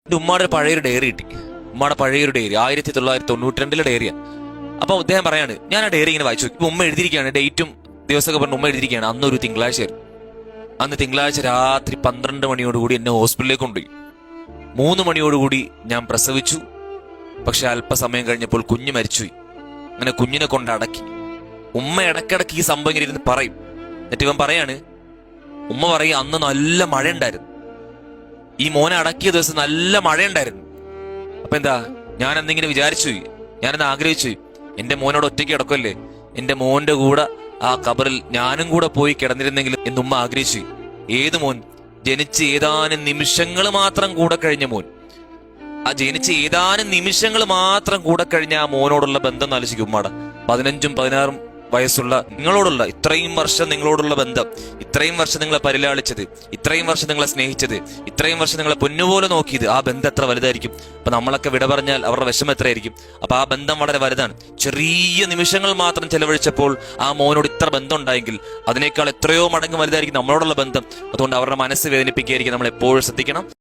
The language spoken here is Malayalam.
എന്റെ ഉമ്മയുടെ പഴയൊരു ഡയറി കിട്ടി. ഉമ്മയുടെ പഴയൊരു ഡയറി 1992 ഡയറിയാ. അപ്പൊ അദ്ദേഹം പറയാണ്, ഞാൻ ആ ഡയറി ഇങ്ങനെ വായിച്ചു. ഇപ്പൊ ഉമ്മ എഴുതിയിരിക്കുകയാണ്, ഡേറ്റും ദിവസമൊക്കെ പറഞ്ഞ് ഉമ്മ എഴുതിയിരിക്കുകയാണ്. അന്നൊരു തിങ്കളാഴ്ചയായിരുന്നു. അന്ന് തിങ്കളാഴ്ച രാത്രി 12 മണിയോടുകൂടി എന്നെ ഹോസ്പിറ്റലിലേക്ക് കൊണ്ടുപോയി. 3 മണിയോടുകൂടി ഞാൻ പ്രസവിച്ചു. പക്ഷെ അല്പസമയം കഴിഞ്ഞപ്പോൾ കുഞ്ഞ് മരിച്ചുപോയി. അങ്ങനെ കുഞ്ഞിനെ കൊണ്ട് അടക്കി. ഉമ്മ ഇടക്കിടക്ക് ഈ സംഭവം ഇങ്ങനെ ഇരുന്ന് പറയും. എന്നിട്ട് ഇവൻ പറയാണ്, ഉമ്മ പറയും, അന്ന് നല്ല മഴ ഉണ്ടായിരുന്നു, ഈ മോനെ അടക്കിയ ദിവസം നല്ല മഴയുണ്ടായിരുന്നു. അപ്പൊ എന്താ, ഞാൻ എന്തെങ്കിലും വിചാരിച്ചു, ഞാനെന്ന് ആഗ്രഹിച്ചു, എന്റെ മോനോട് ഒറ്റയ്ക്ക് കിടക്കല്ലേ, എന്റെ മോന്റെ കൂടെ ആ കബറിൽ ഞാനും കൂടെ പോയി കിടന്നിരുന്നെങ്കിൽ എന്നുമ്മ ആഗ്രഹിച്ചു. ഏത് മോൻ? ജനിച്ച് ഏതാനും നിമിഷങ്ങൾ മാത്രം കൂടെ കഴിഞ്ഞ മോൻ. ആ ജനിച്ച് ഏതാനും നിമിഷങ്ങൾ മാത്രം കൂടെ കഴിഞ്ഞ ആ മോനോടുള്ള ബന്ധം ആലോചിക്കും ഉമ്മാടെ. 15ഉം 16ഉം വയസ്സുള്ള നിങ്ങളോടുള്ള ഇത്രയും വർഷം നിങ്ങളോടുള്ള ബന്ധം, ഇത്രയും വർഷം നിങ്ങളെ പരിലാളിച്ചത്, ഇത്രയും വർഷം നിങ്ങളെ സ്നേഹിച്ചത്, ഇത്രയും വർഷം നിങ്ങളെ പൊന്നുപോലെ നോക്കിയത്, ആ ബന്ധം എത്ര വലുതായിരിക്കും. അപ്പൊ നമ്മളൊക്കെ വിട പറഞ്ഞാൽ അവരുടെ വിഷമം എത്രയായിരിക്കും. അപ്പൊ ആ ബന്ധം വളരെ വലുതാണ്. ചെറിയ നിമിഷങ്ങൾ മാത്രം ചെലവഴിച്ചപ്പോൾ ആ മോനോട് ഇത്ര ബന്ധം ഉണ്ടായെങ്കിൽ അതിനേക്കാൾ എത്രയോ മടങ്ങ് വലുതായിരിക്കും നമ്മളോടുള്ള ബന്ധം. അതുകൊണ്ട് അവരുടെ മനസ്സ് വേദനിപ്പിക്കുകയായിരിക്കും. നമ്മൾ എപ്പോഴും ശ്രദ്ധിക്കണം.